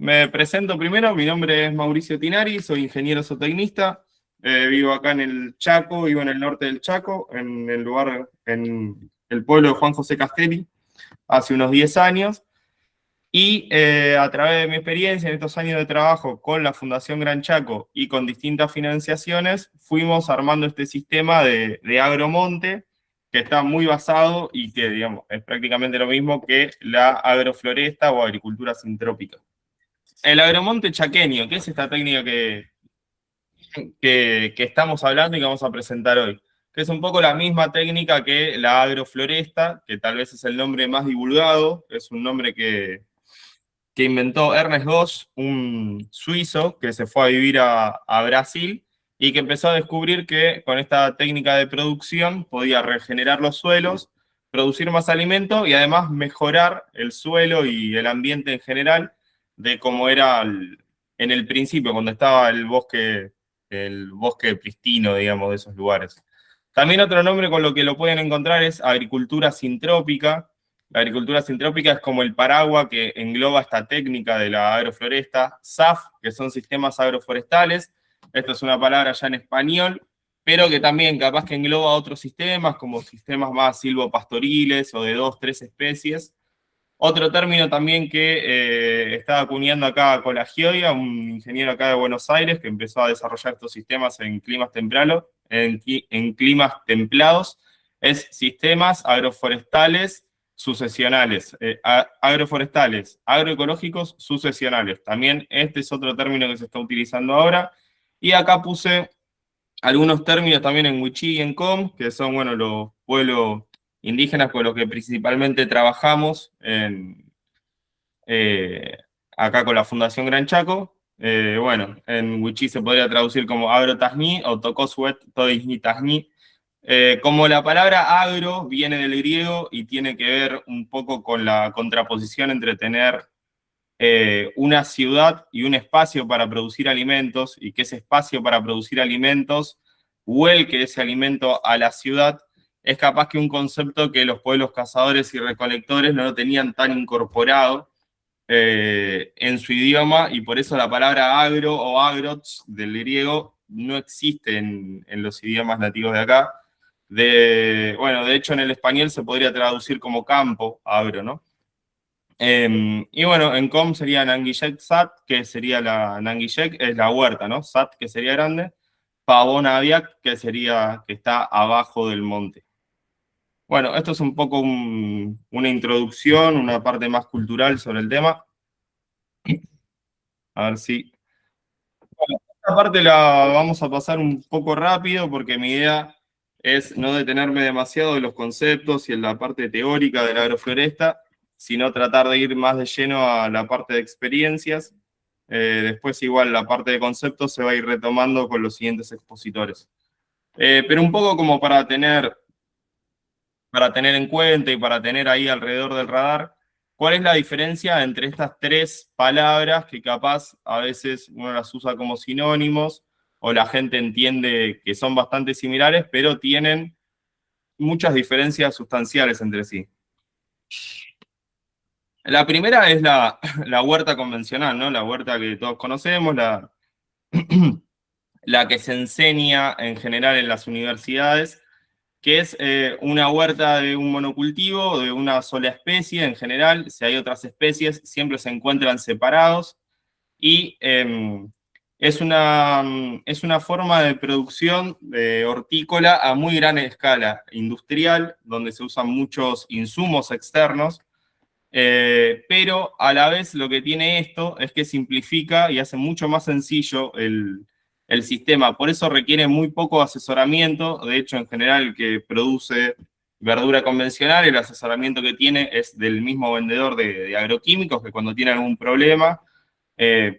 Me presento primero, mi nombre es Mauricio Tinari, soy ingeniero zootecnista, vivo acá en el Chaco, vivo en el norte del Chaco, en el pueblo de Juan José Castelli, hace unos 10 años, y a través de mi experiencia en estos años de trabajo con la Fundación Gran Chaco y con distintas financiaciones, fuimos armando este sistema de agromonte, que está muy basado y que, digamos, es prácticamente lo mismo que la agrofloresta o agricultura sintrópica. El agromonte chaqueño, que es esta técnica que estamos hablando y que vamos a presentar hoy, que es un poco la misma técnica que la agrofloresta, que tal vez es el nombre más divulgado, es un nombre que inventó Ernest Gosch, un suizo que se fue a vivir a Brasil y que empezó a descubrir que con esta técnica de producción podía regenerar los suelos, producir más alimento y además mejorar el suelo y el ambiente en general de cómo era en el principio, cuando estaba el bosque pristino, digamos, de esos lugares. También otro nombre con lo que lo pueden encontrar es agricultura sintrópica. La agricultura sintrópica es como el paraguas que engloba esta técnica de la agrofloresta, SAF, que son sistemas agroforestales. Esto es una palabra ya en español, pero que también capaz que engloba otros sistemas, como sistemas más silvopastoriles o de dos, tres especies. Otro término también que está acuñando acá Colagioia, un ingeniero acá de Buenos Aires que empezó a desarrollar estos sistemas en climas templados, en climas templados, es sistemas agroforestales sucesionales, agroforestales, agroecológicos sucesionales. También este es otro término que se está utilizando ahora. Y acá puse algunos términos también en Wichí y en Com, que son, bueno, los pueblos indígenas con los que principalmente trabajamos eh, acá con la Fundación Gran Chaco. Bueno, en Wichí se podría traducir como agrotasní o tocosuet todisnitasní. Como la palabra agro viene del griego y tiene que ver un poco con la contraposición entre tener una ciudad y un espacio para producir alimentos, y que ese espacio para producir alimentos vuelque ese alimento a la ciudad, es capaz que un concepto que los pueblos cazadores y recolectores no lo tenían tan incorporado en su idioma, y por eso la palabra agro o agrots del griego no existe en los idiomas nativos de acá. Bueno, de hecho en el español se podría traducir como campo, agro, ¿no? Y bueno, en com sería Nanguillek Sat, que sería Nanguillek es la huerta, ¿no? Sat, que sería grande. Pavón Aviak, que está abajo del monte. Bueno, esto es un poco una introducción, una parte más cultural sobre el tema. A ver si... Bueno, esta parte la vamos a pasar un poco rápido porque mi idea es no detenerme demasiado en los conceptos y en la parte teórica de la agrofloresta, sino tratar de ir más de lleno a la parte de experiencias. Después igual la parte de conceptos se va a ir retomando con los siguientes expositores. Pero un poco como para tener en cuenta y para tener ahí alrededor del radar, ¿cuál es la diferencia entre estas tres palabras que capaz a veces uno las usa como sinónimos o la gente entiende que son bastante similares, pero tienen muchas diferencias sustanciales entre sí? La primera es la huerta convencional, ¿no? La huerta que todos conocemos, la que se enseña en general en las universidades, que es una huerta de un monocultivo, de una sola especie en general. Si hay otras especies, siempre se encuentran separados. Y es una forma de producción hortícola a muy gran escala, industrial, donde se usan muchos insumos externos. Pero a la vez lo que tiene esto es que simplifica y hace mucho más sencillo el sistema. Por eso requiere muy poco asesoramiento. De hecho, en general, el que produce verdura convencional, el asesoramiento que tiene es del mismo vendedor de agroquímicos, que cuando tiene algún problema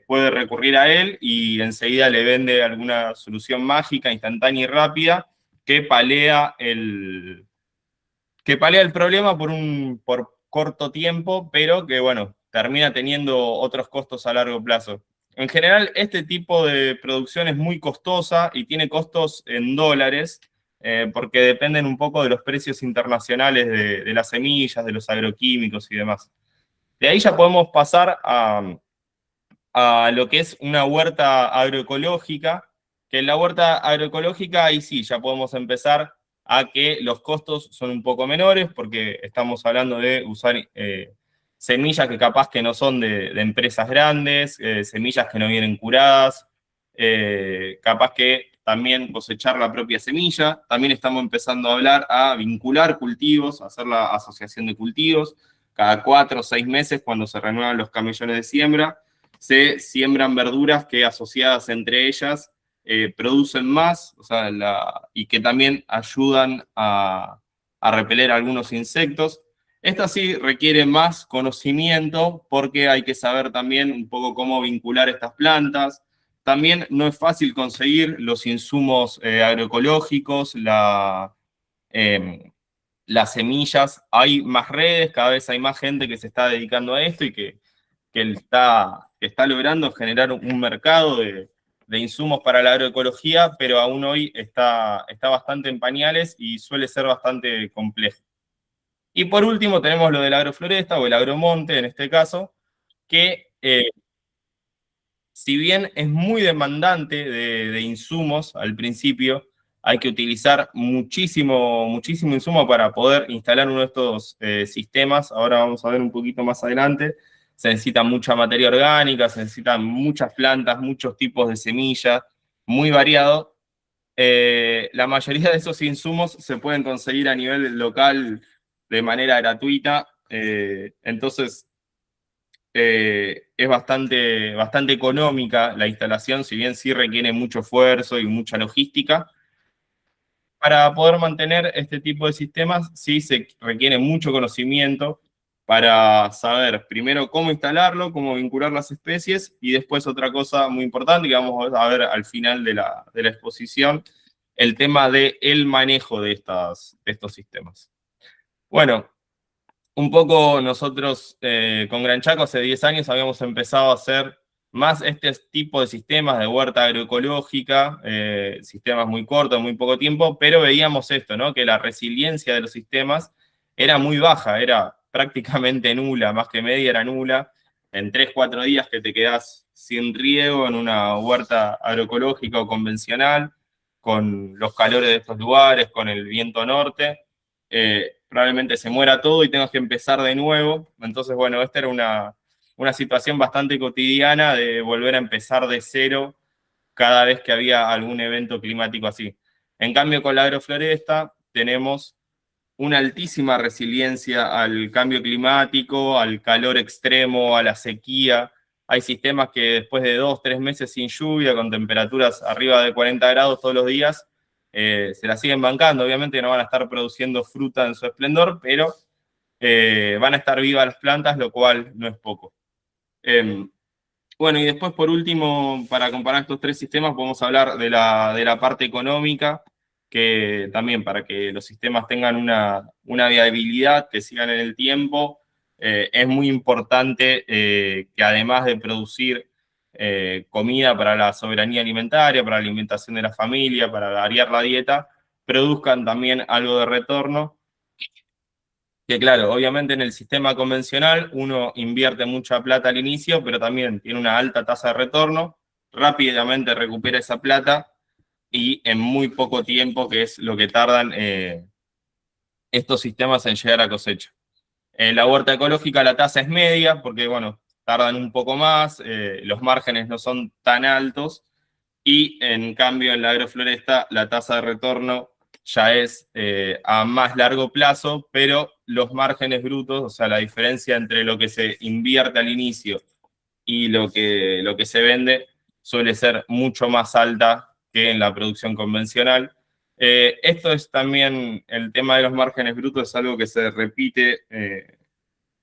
puede recurrir a él y enseguida le vende alguna solución mágica, instantánea y rápida que palea el problema por corto tiempo, pero que, bueno, termina teniendo otros costos a largo plazo. En general, este tipo de producción es muy costosa y tiene costos en dólares, porque dependen un poco de los precios internacionales de las semillas, de los agroquímicos y demás. De ahí ya podemos pasar a lo que es una huerta agroecológica, que en la huerta agroecológica ahí sí, ya podemos empezar a que los costos son un poco menores, porque estamos hablando de usar semillas que capaz que no son de empresas grandes, semillas que no vienen curadas, capaz que también cosechar la propia semilla. También estamos empezando a hablar a vincular cultivos, a hacer la asociación de cultivos, cada 4 o 6 meses cuando se renuevan los camellones de siembra se siembran verduras que asociadas entre ellas producen más, o sea, y que también ayudan a repeler algunos insectos. Esta sí requiere más conocimiento porque hay que saber también un poco cómo vincular estas plantas. También no es fácil conseguir los insumos agroecológicos, eh, las semillas. Hay más redes, cada vez hay más gente que se está dedicando a esto y que está logrando generar un mercado de insumos para la agroecología, pero aún hoy está bastante en pañales y suele ser bastante complejo. Y por último tenemos lo de la agrofloresta o el agromonte en este caso, que si bien es muy demandante de insumos al principio, hay que utilizar muchísimo insumo para poder instalar uno de estos sistemas. Ahora vamos a ver un poquito más adelante. Se necesita mucha materia orgánica, se necesitan muchas plantas, muchos tipos de semillas, muy variado. La mayoría de esos insumos se pueden conseguir a nivel local de manera gratuita. Entonces, es bastante económica la instalación, si bien sí requiere mucho esfuerzo y mucha logística. Para poder mantener este tipo de sistemas, sí se requiere mucho conocimiento para saber primero cómo instalarlo, cómo vincular las especies, y después otra cosa muy importante que vamos a ver al final de la exposición, el tema del manejo de estos sistemas. Bueno, un poco nosotros con Gran Chaco hace 10 años habíamos empezado a hacer más este tipo de sistemas de huerta agroecológica, sistemas muy cortos, muy poco tiempo, pero veíamos esto, ¿no? Que la resiliencia de los sistemas era muy baja, era prácticamente nula, más que media era nula. En 3 o 4 días que te quedás sin riego en una huerta agroecológica o convencional, con los calores de estos lugares, con el viento norte probablemente se muera todo y tengas que empezar de nuevo. Entonces, bueno, esta era una situación bastante cotidiana de volver a empezar de cero cada vez que había algún evento climático así. En cambio, con la agrofloresta tenemos una altísima resiliencia al cambio climático, al calor extremo, a la sequía. Hay sistemas que después de 2 o 3 meses sin lluvia, con temperaturas arriba de 40 grados todos los días, se la siguen bancando. Obviamente no van a estar produciendo fruta en su esplendor, pero van a estar vivas las plantas, lo cual no es poco. Eh, bueno, y después por último, para comparar estos 3 sistemas, podemos hablar de la parte económica, que también para que los sistemas tengan una viabilidad, que sigan en el tiempo, es muy importante que además de producir comida para la soberanía alimentaria, para la alimentación de la familia, para variar la dieta, produzcan también algo de retorno que claro, obviamente en el sistema convencional uno invierte mucha plata al inicio, pero también tiene una alta tasa de retorno, rápidamente recupera esa plata y en muy poco tiempo, que es lo que tardan estos sistemas en llegar a cosecha. En la huerta ecológica la tasa es media, porque bueno, tardan un poco más, los márgenes no son tan altos, y en cambio en la agrofloresta la tasa de retorno ya es a más largo plazo, pero los márgenes brutos, o sea, la diferencia entre lo que se invierte al inicio y lo que se vende, suele ser mucho más alta que en la producción convencional. Esto es también, el tema de los márgenes brutos es algo que se repite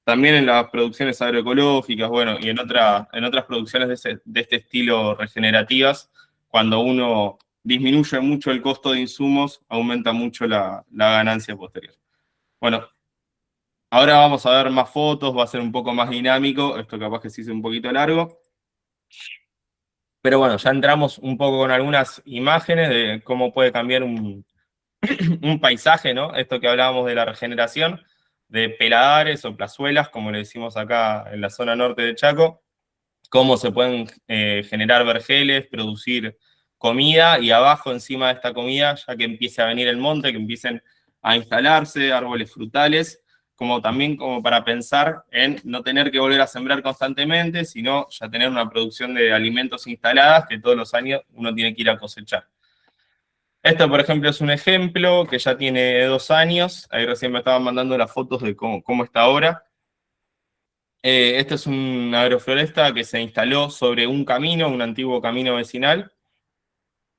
también en las producciones agroecológicas, bueno, y en otras producciones de este estilo regenerativas, cuando uno disminuye mucho el costo de insumos, aumenta mucho la ganancia posterior. Bueno, ahora vamos a ver más fotos, va a ser un poco más dinámico, esto capaz que se hizo un poquito largo, pero bueno, ya entramos un poco con algunas imágenes de cómo puede cambiar un paisaje, ¿no? Esto que hablábamos de la regeneración, de peladares o plazuelas, como le decimos acá en la zona norte de Chaco, cómo se pueden generar vergeles, producir comida, y abajo, encima de esta comida, ya que empiece a venir el monte, que empiecen a instalarse árboles frutales, como también como para pensar en no tener que volver a sembrar constantemente, sino ya tener una producción de alimentos instaladas que todos los años uno tiene que ir a cosechar. Esto, por ejemplo, es un ejemplo que ya tiene 2 años. Ahí recién me estaban mandando las fotos de cómo está ahora. Esto es una agrofloresta que se instaló sobre un camino, un antiguo camino vecinal.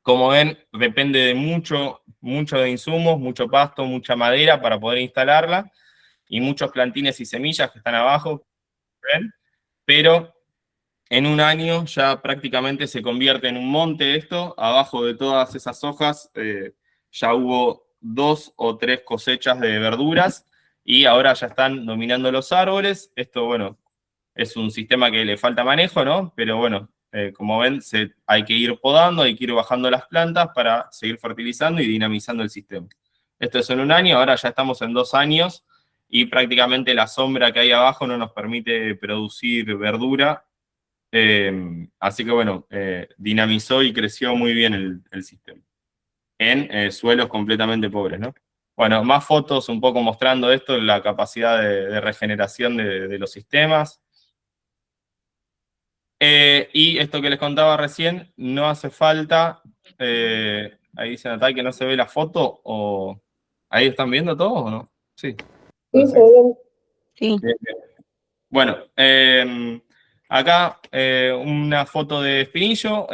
Como ven, depende de mucho de insumos, mucho pasto, mucha madera para poder instalarla, y muchos plantines y semillas que están abajo, ¿ven? Pero en un año ya prácticamente se convierte en un monte esto. Abajo de todas esas hojas ya hubo 2 o 3 cosechas de verduras, y ahora ya están dominando los árboles. Esto, bueno, es un sistema que le falta manejo, ¿no? Pero bueno, como ven, hay que ir podando, hay que ir bajando las plantas para seguir fertilizando y dinamizando el sistema. Esto es en un año, ahora ya estamos en 2 años, y prácticamente la sombra que hay abajo no nos permite producir verdura. Así que bueno, dinamizó y creció muy bien el sistema en suelos completamente pobres, ¿no? Bueno, más fotos un poco mostrando esto, la capacidad de regeneración de los sistemas. Y esto que les contaba recién, no hace falta, ahí dice Natal que no se ve la foto, o ahí están viendo todos o no. Sí. Sí, Entonces, sí. bien, bien. Bueno, acá una foto de Espinillo,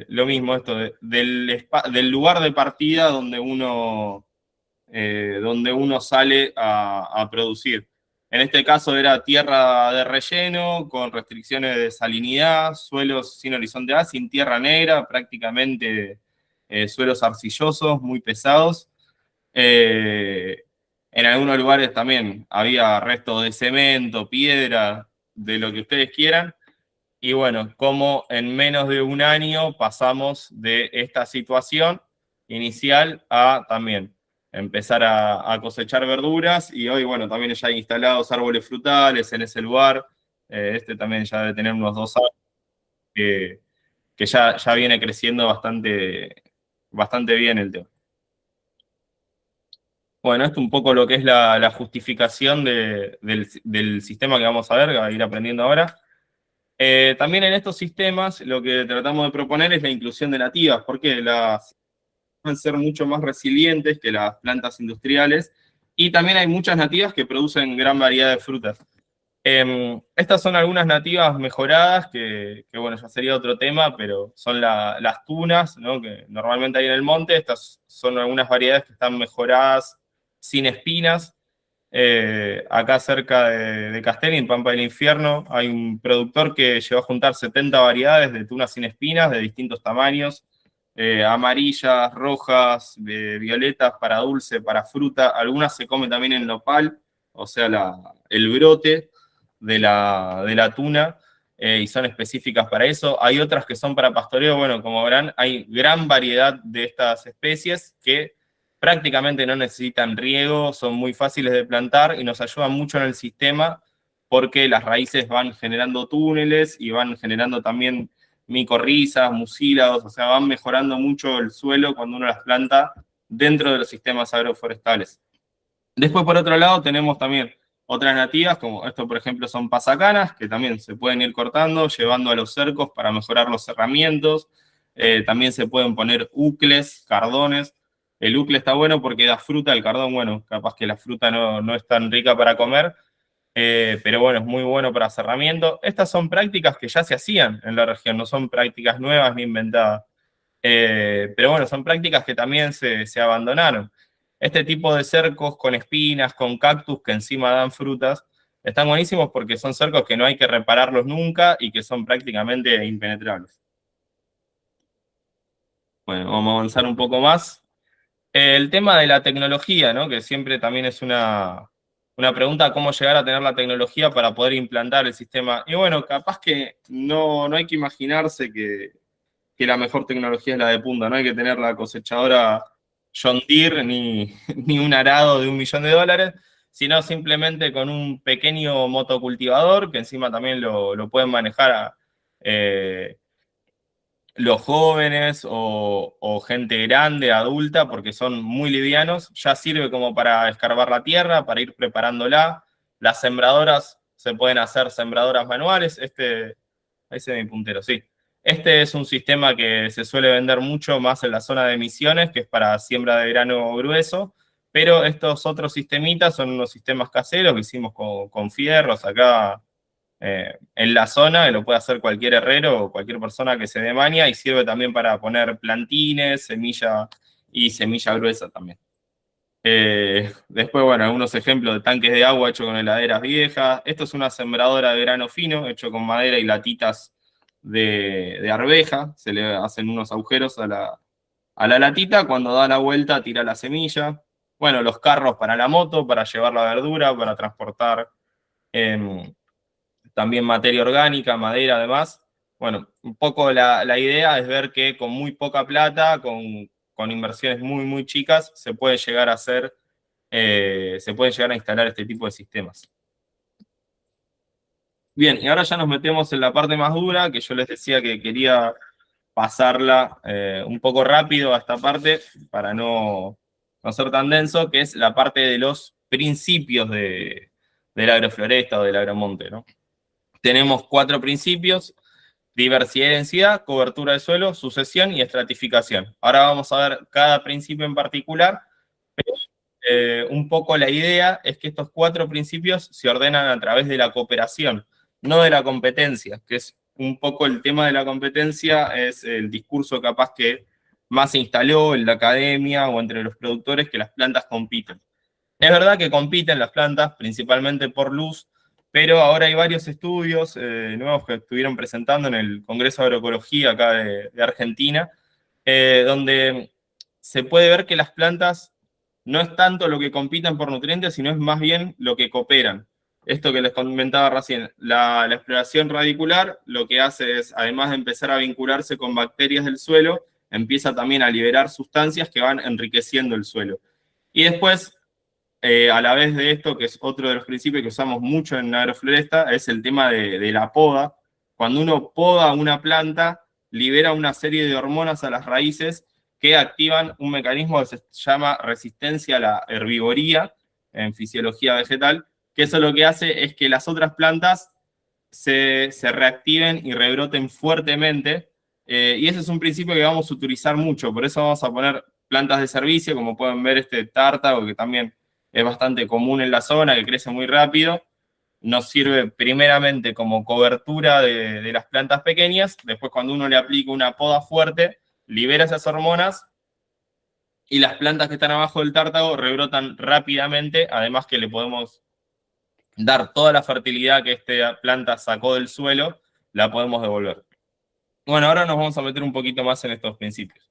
lo mismo esto, del lugar de partida donde uno sale a producir. En este caso era tierra de relleno, con restricciones de salinidad, suelos sin horizonte A, sin tierra negra, prácticamente suelos arcillosos, muy pesados. Eh, en algunos lugares también había restos de cemento, piedra, de lo que ustedes quieran. Y bueno, como en menos de un año pasamos de esta situación inicial a también empezar a cosechar verduras, y hoy, bueno, también ya hay instalados árboles frutales en ese lugar. Este también ya debe tener unos 2 años, que ya viene creciendo bastante bien el tema. Bueno, esto un poco lo que es la justificación del sistema que vamos a ver, que va a ir aprendiendo ahora. También en estos sistemas lo que tratamos de proponer es la inclusión de nativas, porque las pueden ser mucho más resilientes que las plantas industriales, y también hay muchas nativas que producen gran variedad de frutas. Estas son algunas nativas mejoradas, que bueno, ya sería otro tema, pero son las tunas, ¿no? Que normalmente hay en el monte. Estas son algunas variedades que están mejoradas sin espinas. Acá cerca de Castelli, en Pampa del Infierno, hay un productor que llegó a juntar 70 variedades de tunas sin espinas de distintos tamaños, amarillas, rojas, violetas, para dulce, para fruta. Algunas se comen también en nopal, o sea, el brote de la tuna, y son específicas para eso. Hay otras que son para pastoreo. Bueno, como verán, hay gran variedad de estas especies que prácticamente no necesitan riego, son muy fáciles de plantar y nos ayudan mucho en el sistema, porque las raíces van generando túneles y van generando también micorrizas, mucílados, o sea, van mejorando mucho el suelo cuando uno las planta dentro de los sistemas agroforestales. Después, por otro lado, tenemos también otras nativas, como esto, por ejemplo, son pasacanas, que también se pueden ir cortando, llevando a los cercos para mejorar los cerramientos. También se pueden poner ucles, cardones. El ucle está bueno porque da fruta, el cardón, bueno, capaz que la fruta no es tan rica para comer, pero bueno, es muy bueno para cerramiento. Estas son prácticas que ya se hacían en la región, no son prácticas nuevas ni inventadas. Pero bueno, son prácticas que también se abandonaron. Este tipo de cercos con espinas, con cactus que encima dan frutas, están buenísimos porque son cercos que no hay que repararlos nunca y que son prácticamente impenetrables. Bueno, vamos a avanzar un poco más. El tema de la tecnología, ¿no? Que siempre también es una pregunta: cómo llegar a tener la tecnología para poder implantar el sistema. Y bueno, capaz que no hay que imaginarse que la mejor tecnología es la de punta, no hay que tener la cosechadora John Deere ni un arado de $1 millón, sino simplemente con un pequeño motocultivador, que encima también lo pueden manejar eh, los jóvenes o gente grande, adulta, porque son muy livianos, ya sirve como para escarbar la tierra, para ir preparándola. Las sembradoras se pueden hacer sembradoras manuales. Ese es mi puntero, sí. Este es un sistema que se suele vender mucho más en la zona de Misiones, que es para siembra de grano grueso, pero estos otros sistemitas son unos sistemas caseros que hicimos con fierros acá en la zona, que lo puede hacer cualquier herrero o cualquier persona que se dé maña, y sirve también para poner plantines, semilla y semilla gruesa también. Después, bueno, algunos ejemplos de tanques de agua hechos con heladeras viejas. Esto es una sembradora de grano fino, hecho con madera y latitas de arveja. Se le hacen unos agujeros a la latita, cuando da la vuelta tira la semilla. Bueno, los carros para la moto, para llevar la verdura, para transportar eh, también materia orgánica, madera además. Bueno, un poco la idea es ver que con muy poca plata, con inversiones muy chicas, se puede llegar a hacer, se puede llegar a instalar este tipo de sistemas. Bien, y ahora ya nos metemos en la parte más dura, que yo les decía que quería pasarla un poco rápido a esta parte para no ser tan denso, que es la parte de los principios de la agrofloresta o del agromonte, ¿no? Tenemos 4 principios: diversidad y densidad, cobertura de suelo, sucesión y estratificación. Ahora vamos a ver cada principio en particular. Un poco la idea es que estos 4 principios se ordenan a través de la cooperación, no de la competencia, que es un poco el tema de la competencia, es el discurso capaz que más se instaló en la academia o entre los productores, que las plantas compiten. Es verdad que compiten las plantas principalmente por luz, pero ahora hay varios estudios nuevos que estuvieron presentando en el Congreso de Agroecología acá de Argentina, donde se puede ver que las plantas no es tanto lo que compiten por nutrientes, sino es más bien lo que cooperan. Esto que les comentaba recién, la exploración radicular lo que hace es, además de empezar a vincularse con bacterias del suelo, empieza también a liberar sustancias que van enriqueciendo el suelo. Y después, a la vez de esto, que es otro de los principios que usamos mucho en agrofloresta, es el tema de la poda. Cuando uno poda una planta, libera una serie de hormonas a las raíces que activan un mecanismo que se llama resistencia a la herbivoría en fisiología vegetal, que eso lo que hace es que las otras plantas se reactiven y rebroten fuertemente, y ese es un principio que vamos a utilizar mucho, por eso vamos a poner plantas de servicio, como pueden ver este tártago, que también es bastante común en la zona, que crece muy rápido. Nos sirve primeramente como cobertura de las plantas pequeñas, después cuando uno le aplica una poda fuerte, libera esas hormonas y las plantas que están abajo del tártago rebrotan rápidamente, además que le podemos dar toda la fertilidad que esta planta sacó del suelo, la podemos devolver. Bueno, ahora nos vamos a meter un poquito más en estos principios.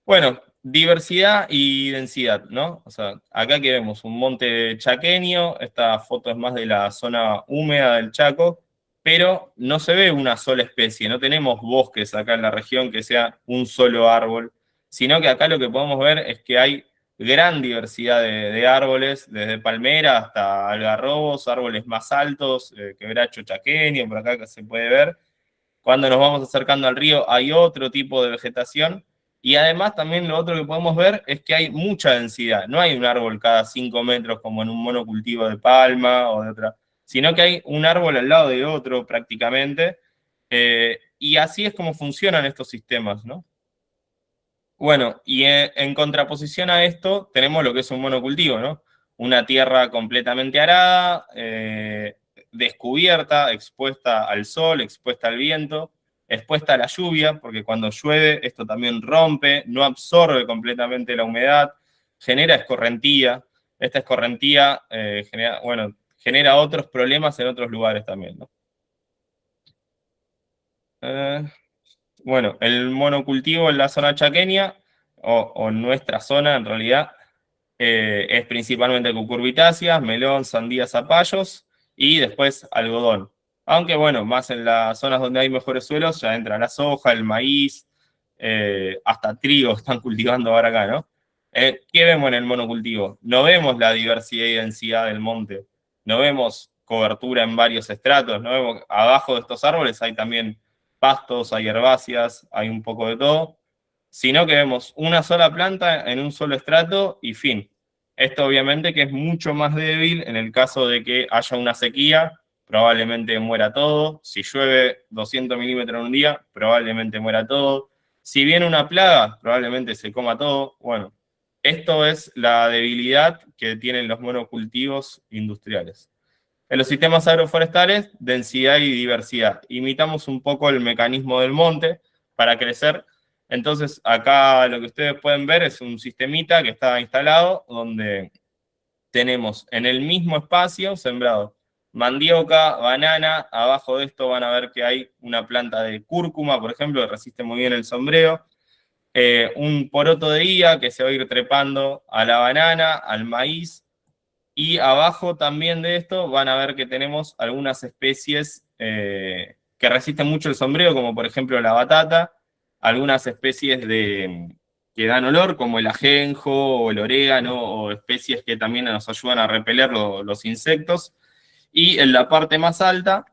Bueno, diversidad y densidad, ¿no? O sea, acá que vemos un monte chaqueño, esta foto es más de la zona húmeda del Chaco, pero no se ve una sola especie, no tenemos bosques acá en la región que sea un solo árbol, sino que acá lo que podemos ver es que hay gran diversidad de árboles, desde palmera hasta algarrobos, árboles más altos, quebracho chaqueño, por acá que se puede ver. Cuando nos vamos acercando al río hay otro tipo de vegetación, y además también lo otro que podemos ver es que hay mucha densidad. No hay un árbol cada 5 metros como en un monocultivo de palma o de otra, sino que hay un árbol al lado de otro prácticamente, y así es como funcionan estos sistemas, ¿no? Bueno, y en contraposición a esto tenemos lo que es un monocultivo, ¿no? Una tierra completamente arada, descubierta, expuesta al sol, expuesta al viento, expuesta a la lluvia, porque cuando llueve esto también rompe, no absorbe completamente la humedad, genera escorrentía. Esta escorrentía genera, bueno, genera otros problemas en otros lugares también, ¿no? Eh, bueno, el monocultivo en la zona chaqueña, o en nuestra zona en realidad, es principalmente cucurbitáceas, melón, sandía, zapallos y después algodón. Aunque bueno, más en las zonas donde hay mejores suelos ya entra la soja, el maíz, hasta trigo están cultivando ahora acá, ¿no? ¿Qué vemos en el monocultivo? No vemos la diversidad y densidad del monte, no vemos cobertura en varios estratos, no vemos abajo de estos árboles hay también pastos, hay herbáceas, hay un poco de todo, sino que vemos una sola planta en un solo estrato y fin. Esto obviamente que es mucho más débil en el caso de que haya una sequía, probablemente muera todo. Si llueve 200 milímetros en un día, probablemente muera todo. Si viene una plaga, probablemente se coma todo. Bueno, esto es la debilidad que tienen los monocultivos industriales. En los sistemas agroforestales, densidad y diversidad. Imitamos un poco el mecanismo del monte para crecer. Entonces, acá lo que ustedes pueden ver es un sistemita que está instalado donde tenemos en el mismo espacio sembrado mandioca, banana, abajo de esto van a ver que hay una planta de cúrcuma, por ejemplo, que resiste muy bien el sombreo, un poroto de guía que se va a ir trepando a la banana, al maíz, y abajo también de esto van a ver que tenemos algunas especies que resisten mucho el sombreo, como por ejemplo la batata, algunas especies que dan olor, como el ajenjo o el orégano, o especies que también nos ayudan a repeler los insectos. Y en la parte más alta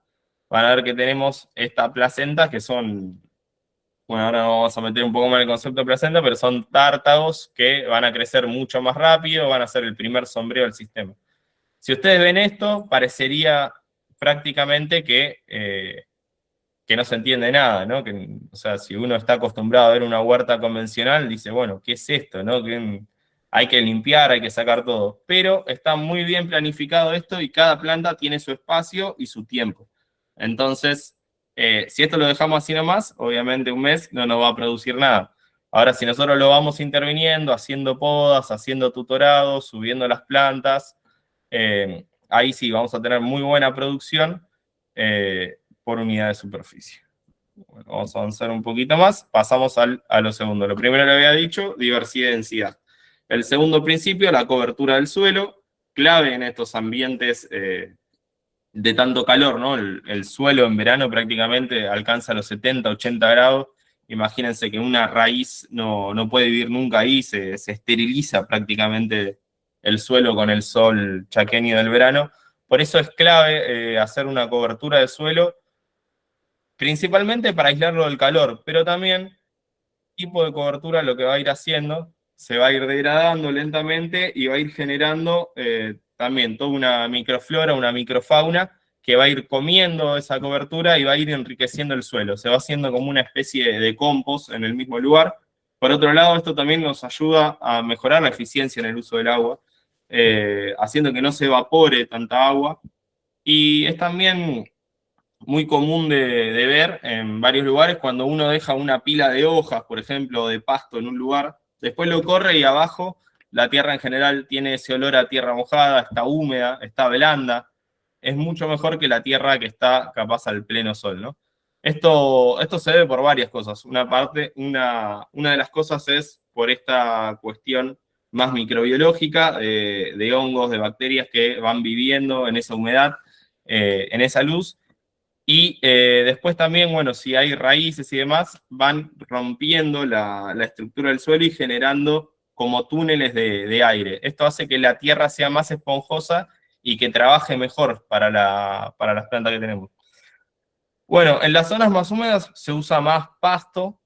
van a ver que tenemos esta placenta, que son, bueno, ahora vamos a meter un poco más en el concepto de placenta, pero son tártagos que van a crecer mucho más rápido, van a ser el primer sombreo del sistema. Si ustedes ven esto, parecería prácticamente que no se entiende nada, ¿no? O sea, si uno está acostumbrado a ver una huerta convencional, dice, bueno, ¿qué es esto, no? Que hay que limpiar, hay que sacar todo. Pero está muy bien planificado esto y cada planta tiene su espacio y su tiempo. Entonces, si esto lo dejamos así nomás, obviamente un mes no nos va a producir nada. Ahora, si nosotros lo vamos interviniendo, haciendo podas, haciendo tutorados, subiendo las plantas, ahí sí vamos a tener muy buena producción por unidad de superficie. Bueno, vamos a avanzar un poquito más, pasamos a lo segundo. Lo primero le había dicho, diversidad y densidad. El segundo principio, la cobertura del suelo, clave en estos ambientes de tanto calor, ¿no? El suelo en verano prácticamente alcanza los 70, 80 grados. Imagínense que una raíz no puede vivir nunca ahí, se esteriliza prácticamente el suelo con el sol chaqueño del verano. Por eso es clave hacer una cobertura de suelo, principalmente para aislarlo del calor, pero también tipo de cobertura lo que va a ir haciendo, se va a ir degradando lentamente y va a ir generando también toda una microflora, una microfauna que va a ir comiendo esa cobertura y va a ir enriqueciendo el suelo. Se va haciendo como una especie de compost en el mismo lugar. Por otro lado, esto también nos ayuda a mejorar la eficiencia en el uso del agua, haciendo que no se evapore tanta agua. Y es también muy común de ver en varios lugares cuando uno deja una pila de hojas, por ejemplo, de pasto en un lugar, después lo corre y abajo la tierra en general tiene ese olor a tierra mojada, está húmeda, está blanda, es mucho mejor que la tierra que está capaz al pleno sol, ¿no? Esto se debe por varias cosas. Una de las cosas es por esta cuestión más microbiológica de hongos, de bacterias que van viviendo en esa humedad, en esa luz, y después también, bueno, si hay raíces y demás, van rompiendo la estructura del suelo y generando como túneles de aire. Esto hace que la tierra sea más esponjosa y que trabaje mejor para las plantas que tenemos. Bueno, en las zonas más húmedas se usa más pasto.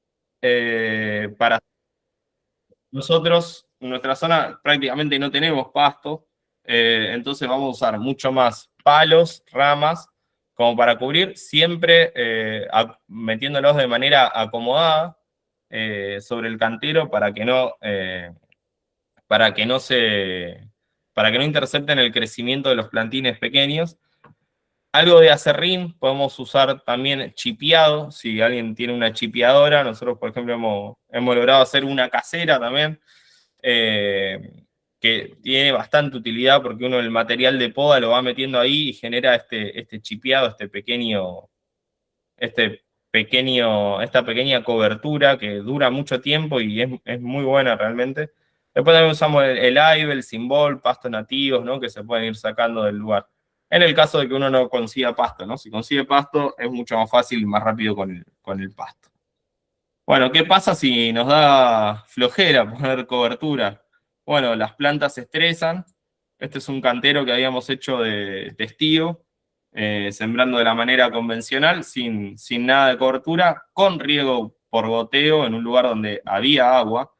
Para nosotros, en nuestra zona prácticamente no tenemos pasto, entonces vamos a usar mucho más palos, ramas, como para cubrir, siempre metiéndolos de manera acomodada sobre el cantero para que no se, para que no intercepten el crecimiento de los plantines pequeños. Algo de acerrín, podemos usar también chipeado, si alguien tiene una chipeadora, nosotros por ejemplo hemos logrado hacer una casera también, que tiene bastante utilidad porque uno el material de poda lo va metiendo ahí y genera este chipeado, esta pequeña cobertura que dura mucho tiempo y es muy buena realmente. Después también usamos el aibe, el simbol, pastos nativos, ¿no? Que se pueden ir sacando del lugar. En el caso de que uno no consiga pasto, ¿no? Si consigue pasto es mucho más fácil y más rápido con el pasto. Bueno, ¿qué pasa si nos da flojera poner cobertura? Bueno, las plantas se estresan. Este es un cantero que habíamos hecho de estío, sembrando de la manera convencional, sin nada de cobertura, con riego por goteo en un lugar donde había agua.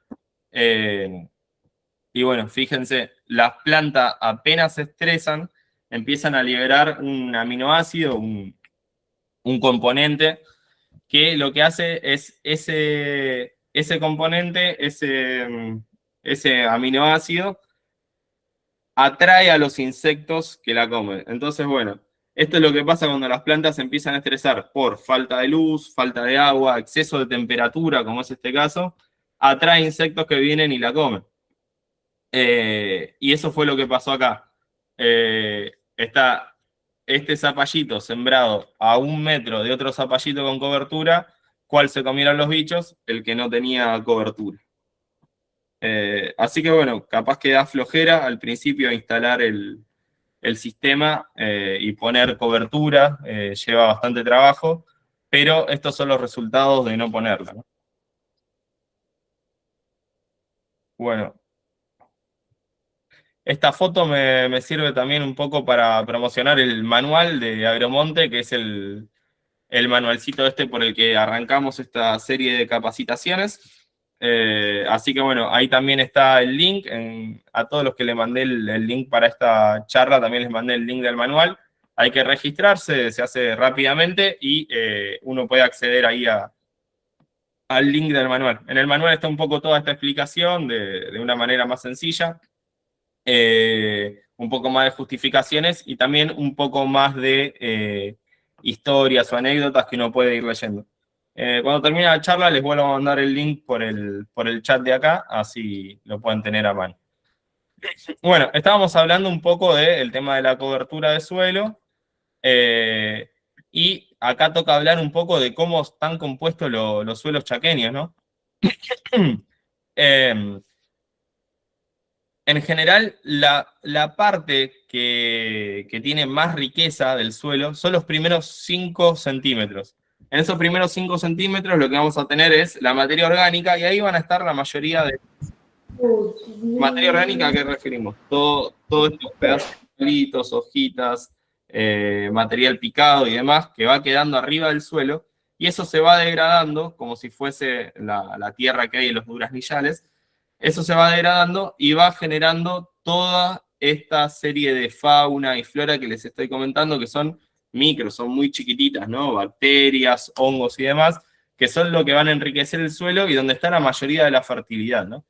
Y bueno, fíjense, las plantas apenas se estresan, empiezan a liberar un aminoácido, un componente, que lo que hace es ese componente, ese aminoácido, atrae a los insectos que la comen. Entonces, bueno, esto es lo que pasa cuando las plantas se empiezan a estresar por falta de luz, falta de agua, exceso de temperatura, como es este caso, atrae insectos que vienen y la comen. Y eso fue lo que pasó acá. Está este zapallito sembrado a 1 metro de otro zapallito con cobertura. ¿Cuál se comieron los bichos? El que no tenía cobertura. Así que bueno, capaz que da flojera al principio instalar el sistema y poner cobertura, lleva bastante trabajo, pero estos son los resultados de no ponerla, ¿no? Bueno, esta foto me sirve también un poco para promocionar el manual de Agromonte, que es el manualcito este por el que arrancamos esta serie de capacitaciones. Así que bueno, ahí también está el link. A todos los que le mandé el link para esta charla, también les mandé el link del manual. Hay que registrarse, se hace rápidamente y uno puede acceder ahí al link del manual. En el manual está un poco toda esta explicación de una manera más sencilla. Un poco más de justificaciones y también un poco más de historias o anécdotas que uno puede ir leyendo. Cuando termine la charla les vuelvo a mandar el link por el chat de acá, así lo pueden tener a mano. Bueno, estábamos hablando un poco del tema de la cobertura de suelo, y acá toca hablar un poco de cómo están compuestos los suelos chaqueños, ¿no? Eh, En general, la parte que tiene más riqueza del suelo son los primeros 5 centímetros. En esos primeros 5 centímetros lo que vamos a tener es la materia orgánica y ahí van a estar la mayoría de materia orgánica. ¿A qué referimos? Todos estos pedazos, palitos, hojitas, material picado y demás que va quedando arriba del suelo y eso se va degradando como si fuese la tierra que hay en los duraznillales. Eso se va degradando y va generando toda esta serie de fauna y flora que les estoy comentando, que son micros, son muy chiquititas, ¿no? Bacterias, hongos y demás, que son lo que van a enriquecer el suelo y donde está la mayoría de la fertilidad, ¿no?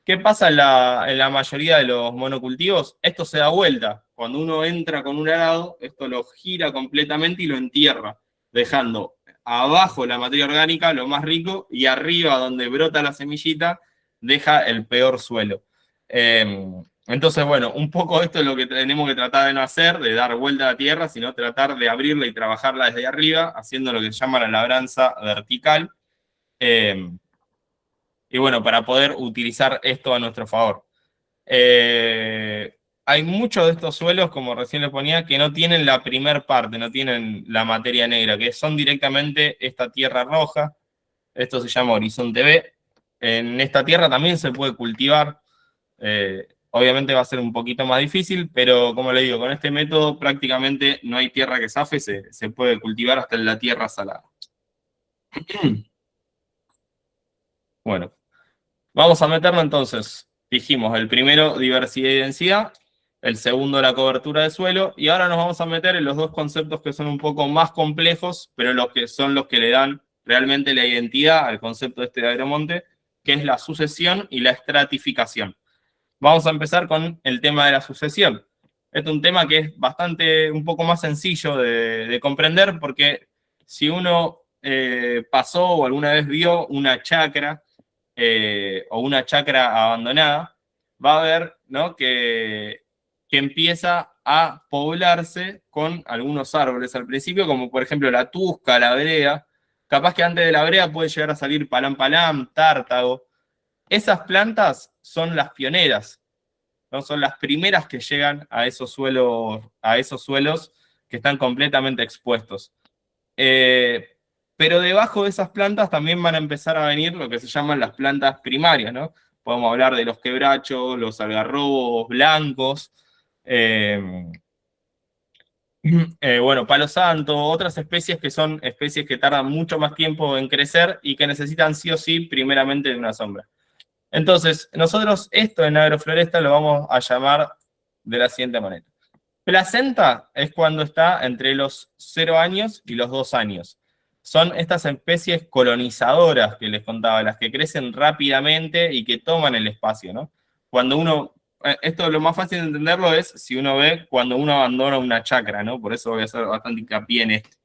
¿Qué pasa en la mayoría de los monocultivos? Esto se da vuelta. Cuando uno entra con un arado, esto lo gira completamente y lo entierra, dejando abajo la materia orgánica, lo más rico, y arriba, donde brota la semillita, deja el peor suelo. Entonces, bueno, un poco esto es lo que tenemos que tratar de no hacer, de dar vuelta a la tierra, sino tratar de abrirla y trabajarla desde arriba, haciendo lo que se llama la labranza vertical. Y bueno, para poder utilizar esto a nuestro favor. Hay muchos de estos suelos, como recién les ponía, que no tienen la primer parte, no tienen la materia negra, que son directamente esta tierra roja. Esto se llama horizonte B. En esta tierra también se puede cultivar. Obviamente va a ser un poquito más difícil, pero como le digo, con este método prácticamente no hay tierra que zafe, se puede cultivar hasta en la tierra salada. Bueno, vamos a meterlo entonces. Dijimos, el primero, diversidad y densidad, el segundo, la cobertura de suelo, y ahora nos vamos a meter en los dos conceptos que son un poco más complejos, pero los que son los que le dan realmente la identidad al concepto este de Agromonte, que es la sucesión y la estratificación. Vamos a empezar con el tema de la sucesión. Este es un tema que es un poco más sencillo de comprender, porque si uno pasó o alguna vez vio una chacra, o una chacra abandonada, va a ver, ¿no?, que empieza a poblarse con algunos árboles al principio, como por ejemplo la tusca, la brea. Capaz que antes de la brea puede llegar a salir palam palam, tártago. Esas plantas son las pioneras, ¿no? Son las primeras que llegan a esos suelos que están completamente expuestos. Pero debajo de esas plantas también van a empezar a venir lo que se llaman las plantas primarias, ¿no? podemos hablar de los quebrachos, los algarrobos blancos, eh, bueno, palo santo, otras especies que son especies que tardan mucho más tiempo en crecer y que necesitan sí o sí primeramente de una sombra. Entonces, nosotros esto en agrofloresta lo vamos a llamar de la siguiente manera. Placenta es cuando está entre los 0 años y los 2 años. Son estas especies colonizadoras que les contaba, las que crecen rápidamente y que toman el espacio, ¿no? Cuando uno, esto lo más fácil de entenderlo es si uno ve cuando uno abandona una chacra, ¿no? Por eso voy a hacer bastante hincapié en esto.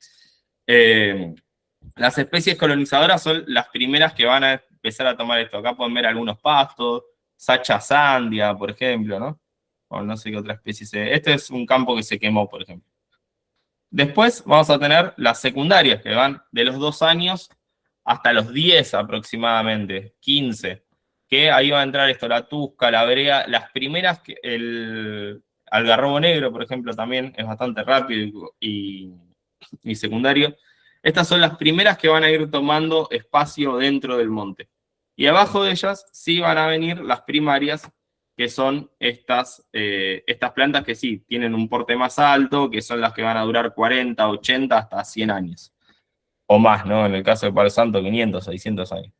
Las especies colonizadoras son las primeras que van a empezar a tomar esto. Acá pueden ver algunos pastos, Sacha sandia, por ejemplo, ¿no? O no sé qué otra especie sea. Este es un campo que se quemó, por ejemplo. Después vamos a tener las secundarias, que van de los 2 años hasta los 10 aproximadamente, 15. Que ahí va a entrar esto, la tusca, la brea, las primeras, el algarrobo negro, por ejemplo, también es bastante rápido y secundario. Estas son las primeras que van a ir tomando espacio dentro del monte. Y abajo de ellas sí van a venir las primarias, que son estas plantas que sí, tienen un porte más alto, que son las que van a durar 40, 80, hasta 100 años. O más, ¿no? En el caso de Palo Santo, 500, 600 años.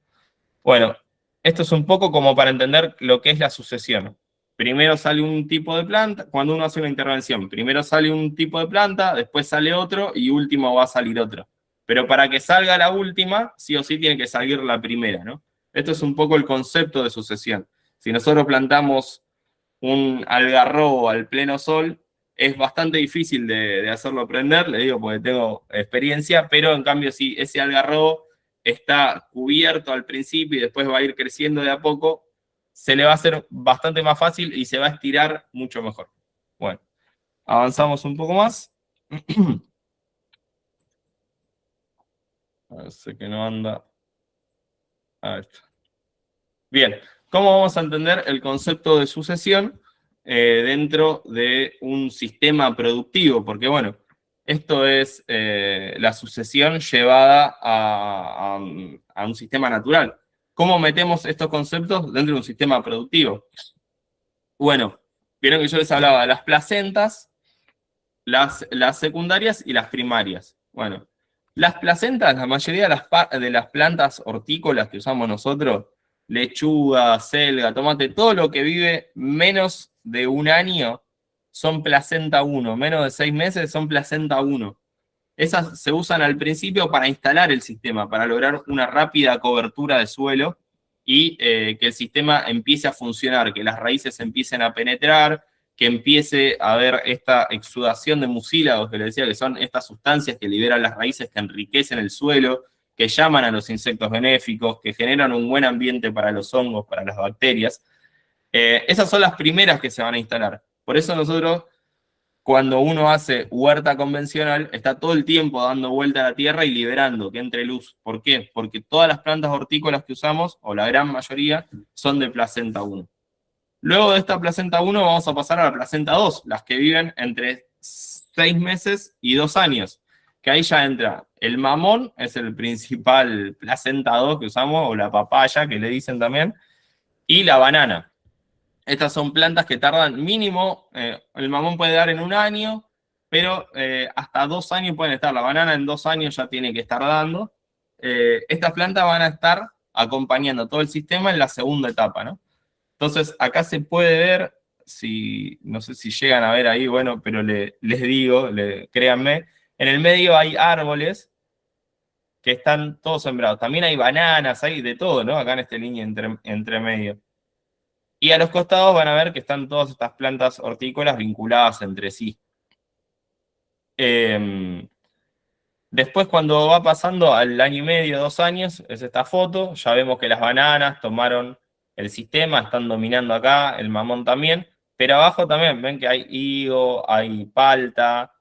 Bueno, esto es un poco como para entender lo que es la sucesión. Primero sale un tipo de planta, cuando uno hace una intervención, primero sale un tipo de planta, después sale otro y último va a salir otro. Pero para que salga la última, sí o sí tiene que salir la primera, ¿no? Esto es un poco el concepto de sucesión. Si nosotros plantamos un algarrobo al pleno sol, es bastante difícil de hacerlo prender, le digo porque tengo experiencia, pero en cambio si ese algarrobo está cubierto al principio y después va a ir creciendo de a poco, se le va a hacer bastante más fácil y se va a estirar mucho mejor. Bueno, avanzamos un poco más. Parece que no anda. A ver. Bien, ¿cómo vamos a entender el concepto de sucesión dentro de un sistema productivo? Porque, bueno, esto es la sucesión llevada a un sistema natural. ¿Cómo metemos estos conceptos dentro de un sistema productivo? Bueno, vieron que yo les hablaba de las placentas, las secundarias y las primarias. Bueno, las placentas, la mayoría de las plantas hortícolas que usamos nosotros, lechuga, selga, tomate, todo lo que vive menos de 1 año son placenta 1, menos de 6 meses son placenta 1. Esas se usan al principio para instalar el sistema, para lograr una rápida cobertura de suelo y que el sistema empiece a funcionar, que las raíces empiecen a penetrar, que empiece a haber esta exudación de mucílagos, que le decía que son estas sustancias que liberan las raíces, que enriquecen el suelo, que llaman a los insectos benéficos, que generan un buen ambiente para los hongos, para las bacterias. Esas son las primeras que se van a instalar. Por eso nosotros, cuando uno hace huerta convencional, está todo el tiempo dando vuelta a la tierra y liberando que entre luz. ¿Por qué? Porque todas las plantas hortícolas que usamos, o la gran mayoría, son de placenta 1. Luego de esta placenta 1 vamos a pasar a la placenta 2, las que viven entre 6 meses y 2 años, que ahí ya entra el mamón, es el principal placenta 2 que usamos, o la papaya, que le dicen también, y la banana. Estas son plantas que tardan mínimo, el mamón puede dar en 1 año, pero hasta 2 años pueden estar. La banana en 2 años ya tiene que estar dando. Estas plantas van a estar acompañando todo el sistema en la segunda etapa, ¿no? Entonces, acá se puede ver, no sé si llegan a ver ahí, bueno, pero les digo, créanme, en el medio hay árboles que están todos sembrados. También hay bananas, hay de todo, ¿no? Acá en esta línea entre medio. Y a los costados van a ver que están todas estas plantas hortícolas vinculadas entre sí. Después, cuando va pasando al año y medio, 2 años, es esta foto, ya vemos que las bananas tomaron el sistema, están dominando acá, el mamón también, pero abajo también ven que hay higo, hay palta,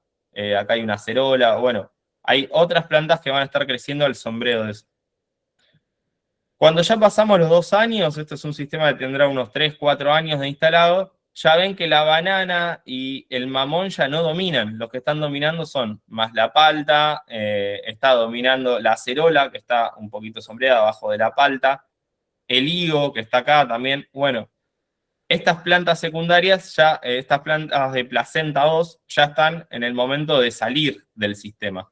acá hay una acerola, bueno, hay otras plantas que van a estar creciendo al sombrero de eso. Cuando ya pasamos los 2 años, este es un sistema que tendrá unos 3, 4 años de instalado, ya ven que la banana y el mamón ya no dominan. Los que están dominando son más la palta, está dominando la acerola, que está un poquito sombreada abajo de la palta. el higo que está acá también. Bueno, estas plantas secundarias, ya, estas plantas de placenta 2, ya están en el momento de salir del sistema.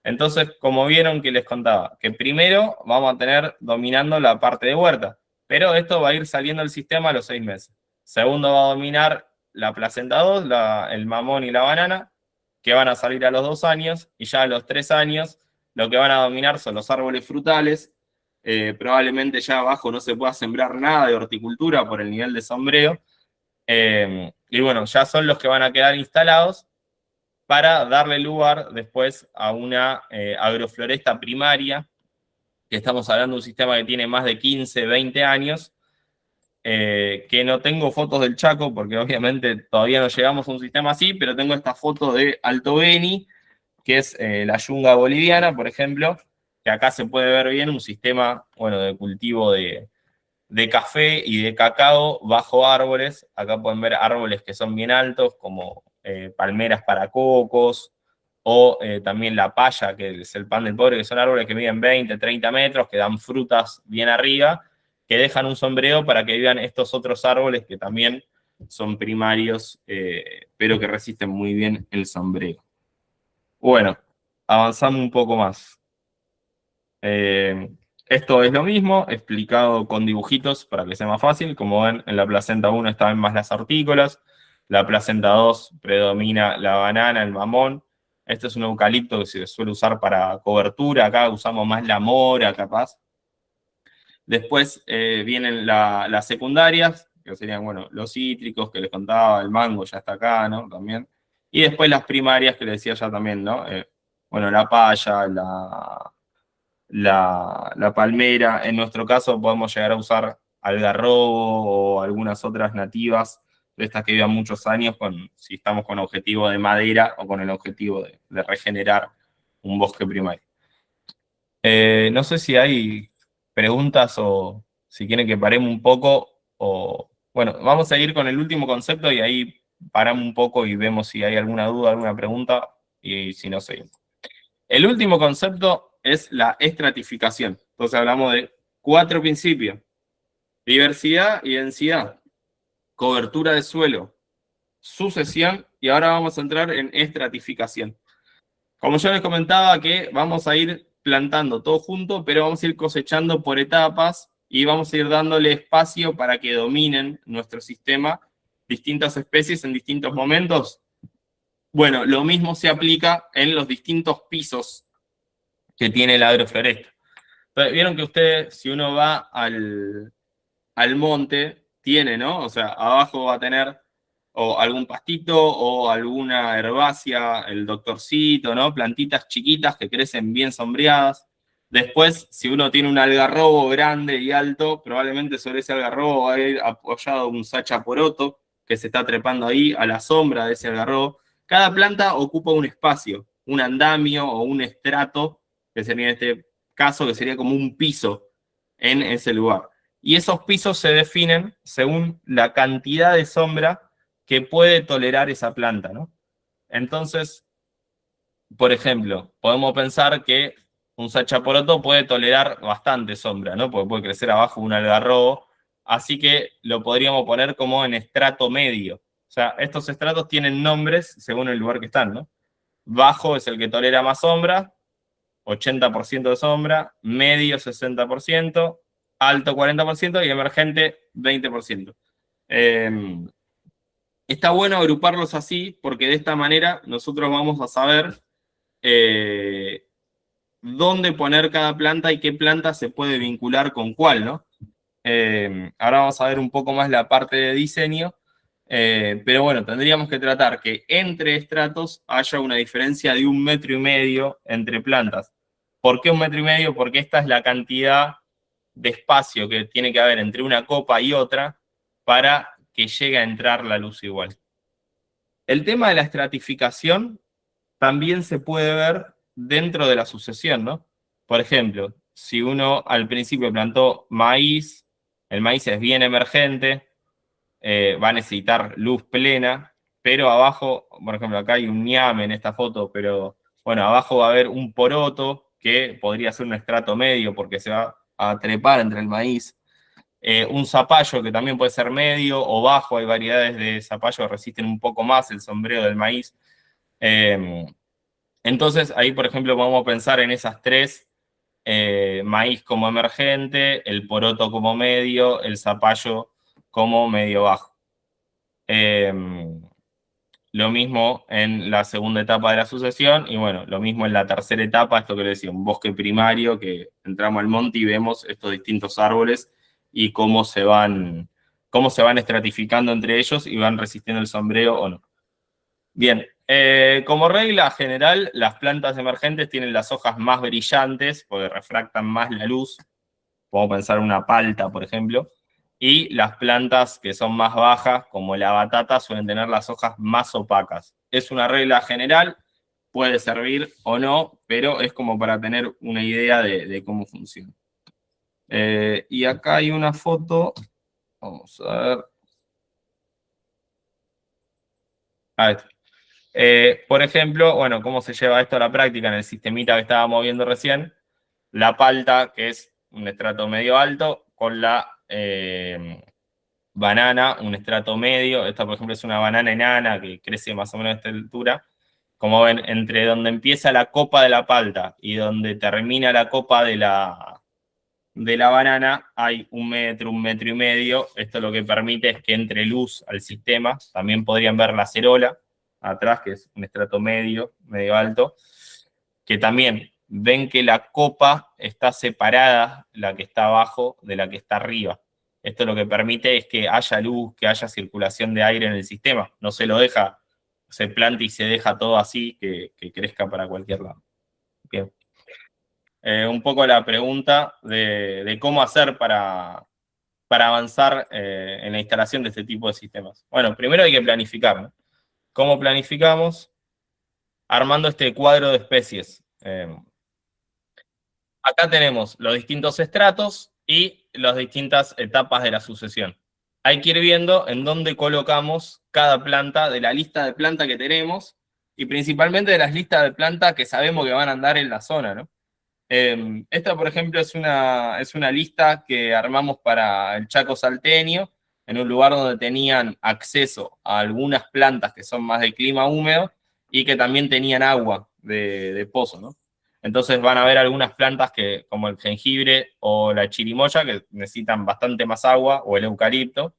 Entonces, como vieron que les contaba, que primero vamos a tener dominando la parte de huerta, pero esto va a ir saliendo del sistema a los 6 meses. Segundo va a dominar la placenta 2, el mamón y la banana, que van a salir a los 2 años, y ya a los 3 años lo que van a dominar son los árboles frutales. Probablemente ya abajo no se pueda sembrar nada de horticultura por el nivel de sombreo. Y bueno, ya son los que van a quedar instalados para darle lugar después a una agrofloresta primaria, que estamos hablando de un sistema que tiene más de 15, 20 años, que no tengo fotos del Chaco, porque obviamente todavía no llegamos a un sistema así, pero tengo esta foto de Alto Beni, que es la yunga boliviana, por ejemplo, que acá se puede ver bien un sistema, bueno, de cultivo de café y de cacao bajo árboles. Acá pueden ver árboles que son bien altos, como palmeras para cocos, o también la paya, que es el pan del pobre, que son árboles que miden 20, 30 metros, que dan frutas bien arriba, que dejan un sombreo para que vivan estos otros árboles que también son primarios, pero que resisten muy bien el sombreo. Bueno, avanzamos un poco más. Esto es lo mismo, explicado con dibujitos para que sea más fácil. Como ven, en la placenta 1 están más las hortícolas, la placenta 2 predomina la banana, el mamón. Este es un eucalipto que se suele usar para cobertura, acá usamos más la mora, capaz. Después vienen las secundarias, que serían, bueno, los cítricos que les contaba, el mango ya está acá, ¿no? También. Y después las primarias que les decía ya también, ¿no? Bueno, la paya, la palmera. En nuestro caso podemos llegar a usar algarrobo o algunas otras nativas de estas que vivan muchos años, si estamos con objetivo de madera o con el objetivo de regenerar un bosque primario. No sé si hay preguntas o si quieren que paremos un poco, o bueno, vamos a ir con el último concepto y ahí paramos un poco y vemos si hay alguna duda, alguna pregunta, y si no, seguimos. El último concepto es la estratificación. Entonces hablamos de 4 principios: diversidad y densidad, cobertura de suelo, sucesión, y ahora vamos a entrar en estratificación. Como yo les comentaba, que vamos a ir plantando todo junto, pero vamos a ir cosechando por etapas y vamos a ir dándole espacio para que dominen nuestro sistema distintas especies en distintos momentos. Bueno, lo mismo se aplica en los distintos pisos que tiene la agrofloresta. Entonces, vieron que ustedes, si uno va al monte, tiene, ¿no? O sea, abajo va a tener o algún pastito o alguna herbácea, el doctorcito, ¿no? Plantitas chiquitas que crecen bien sombreadas. Después, si uno tiene un algarrobo grande y alto, probablemente sobre ese algarrobo va a ir apoyado un sachaporoto que se está trepando ahí a la sombra de ese algarrobo. Cada planta ocupa un espacio, un andamio o un estrato, que sería en este caso, que sería como un piso en ese lugar. Y esos pisos se definen según la cantidad de sombra que puede tolerar esa planta, ¿no? Entonces, por ejemplo, podemos pensar que un sachaporoto puede tolerar bastante sombra, ¿no? Porque puede crecer abajo un algarrobo, así que lo podríamos poner como en estrato medio. O sea, estos estratos tienen nombres según el lugar que están, ¿no? Bajo es el que tolera más sombra, 80% de sombra, medio 60%, alto 40% y emergente 20%. Está bueno agruparlos así porque de esta manera nosotros vamos a saber dónde poner cada planta y qué planta se puede vincular con cuál, ¿no? Ahora vamos a ver un poco más la parte de diseño, pero bueno, tendríamos que tratar que entre estratos haya una diferencia de 1,5 metros entre plantas. ¿Por qué 1,5 metros? Porque esta es la cantidad de espacio que tiene que haber entre una copa y otra para que llegue a entrar la luz igual. El tema de la estratificación también se puede ver dentro de la sucesión, ¿no? Por ejemplo, si uno al principio plantó maíz, el maíz es bien emergente, va a necesitar luz plena, pero abajo, por ejemplo, acá hay un ñame en esta foto, pero bueno, abajo va a haber un poroto que podría ser un estrato medio porque se va a trepar entre el maíz. Un zapallo que también puede ser medio o bajo, hay variedades de zapallo que resisten un poco más el sombreo del maíz. Entonces ahí, por ejemplo, vamos a pensar en esas tres: maíz como emergente, el poroto como medio, el zapallo como medio bajo. Lo mismo en la segunda etapa de la sucesión, y bueno, lo mismo en la tercera etapa, esto que le decía, un bosque primario, que entramos al monte y vemos estos distintos árboles y cómo se van estratificando entre ellos y van resistiendo el sombreo o no. Bien, como regla general, las plantas emergentes tienen las hojas más brillantes porque refractan más la luz. Podemos pensar en una palta, por ejemplo. Y las plantas que son más bajas, como la batata, suelen tener las hojas más opacas. Es una regla general, puede servir o no, pero es como para tener una idea de cómo funciona. Y acá hay una foto, vamos a ver. Ahí está. Por ejemplo, bueno, ¿cómo se lleva esto a la práctica en el sistemita que estábamos viendo recién? La palta, que es un estrato medio alto, con la banana, un estrato medio. Esta, por ejemplo, es una banana enana que crece más o menos a esta altura. Como ven, entre donde empieza la copa de la palta y donde termina la copa de la banana hay 1 metro y medio. Esto lo que permite es que entre luz al sistema. También podrían ver la acerola atrás, que es un estrato medio, medio alto, que también ven que la copa está separada, la que está abajo de la que está arriba. Esto lo que permite es que haya luz, que haya circulación de aire en el sistema. No se lo deja, se planta y se deja todo así, que crezca para cualquier lado. Bien. Un poco la pregunta de cómo hacer para avanzar en la instalación de este tipo de sistemas. Bueno, primero hay que planificar, ¿no? ¿Cómo planificamos? Armando este cuadro de especies. Acá tenemos los distintos estratos y las distintas etapas de la sucesión. Hay que ir viendo en dónde colocamos cada planta de la lista de plantas que tenemos y principalmente de las listas de plantas que sabemos que van a andar en la zona, ¿no? Esta, por ejemplo, es una lista que armamos para el Chaco salteño, en un lugar donde tenían acceso a algunas plantas que son más de clima húmedo y que también tenían agua de pozo, ¿no? Entonces van a haber algunas plantas que, como el jengibre o la chirimoya, que necesitan bastante más agua, o el eucalipto,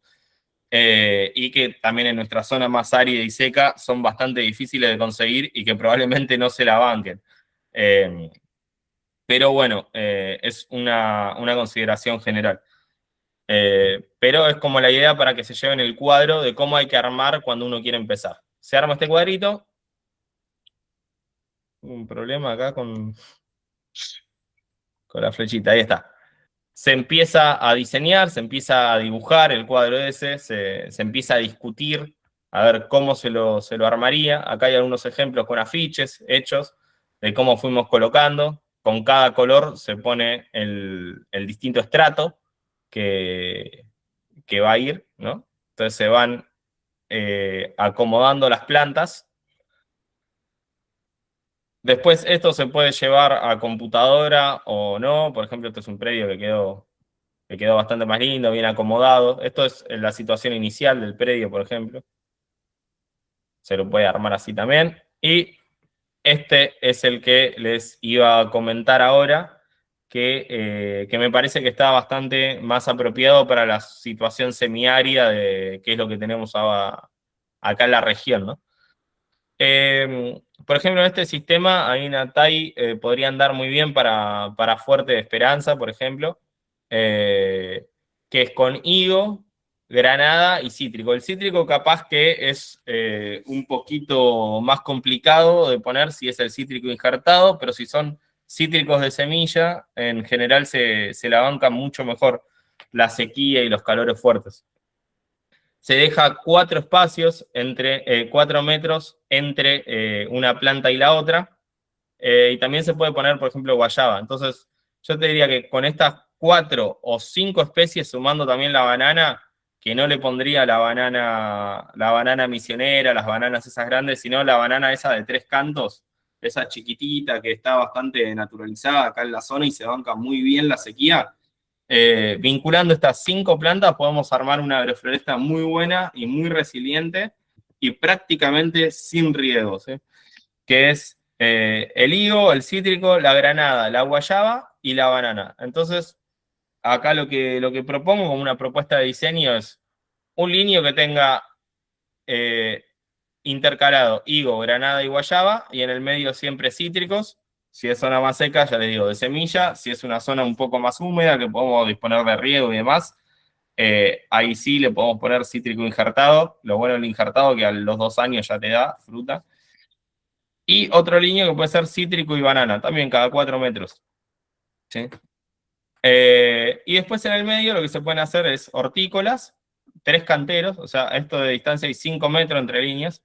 y que también en nuestra zona más árida y seca son bastante difíciles de conseguir y que probablemente no se la banquen. Pero bueno, es una consideración general. Pero es como la idea para que se lleven el cuadro de cómo hay que armar cuando uno quiere empezar. Se arma este cuadrito. Un problema acá con la flechita, ahí está. Se empieza a diseñar, se empieza a dibujar el cuadro ese, se empieza a discutir, a ver cómo se lo armaría. Acá hay algunos ejemplos con afiches hechos de cómo fuimos colocando. Con cada color se pone el distinto estrato que, que va a ir, ¿no? Entonces se van acomodando las plantas. Después esto se puede llevar a computadora o no. Por ejemplo, este es un predio que quedó bastante más lindo, bien acomodado. Esto es la situación inicial del predio, por ejemplo. Se lo puede armar así también. Y este es el que les iba a comentar ahora, que me parece que está bastante más apropiado para la situación semiárida de qué es lo que tenemos acá en la región, ¿no? Por ejemplo, en este sistema, ahí en Atay podría andar muy bien para Fuerte de Esperanza, por ejemplo, eh, que es con higo, granada y cítrico. El cítrico capaz que es un poquito más complicado de poner si es el cítrico injertado, pero si son cítricos de semilla, en general se la banca mucho mejor la sequía y los calores fuertes. Se deja 4 espacios, 4 metros entre una planta y la otra, y también se puede poner, por ejemplo, guayaba. Entonces, yo te diría que con estas 4 o 5 especies, sumando también la banana, que no le pondría la banana misionera, las bananas esas grandes, sino la banana esa de 3 cantos, esa chiquitita que está bastante naturalizada acá en la zona y se banca muy bien la sequía. Vinculando estas 5 plantas podemos armar una agrofloresta muy buena y muy resiliente y prácticamente sin riegos, que es el higo, el cítrico, la granada, la guayaba y la banana. Entonces, acá lo que propongo como una propuesta de diseño es un lienzo que tenga eh, intercalado higo, granada y guayaba, y en el medio siempre cítricos. Si es zona más seca, ya les digo, de semilla. Si es una zona un poco más húmeda, que podemos disponer de riego y demás, ahí sí le podemos poner cítrico injertado. Lo bueno del injertado que a los 2 años ya te da fruta. Y otro lienzo que puede ser cítrico y banana, también cada 4 metros. ¿Sí? Y después en el medio lo que se pueden hacer es hortícolas, 3 canteros, o sea, esto de distancia hay 5 metros entre líneas,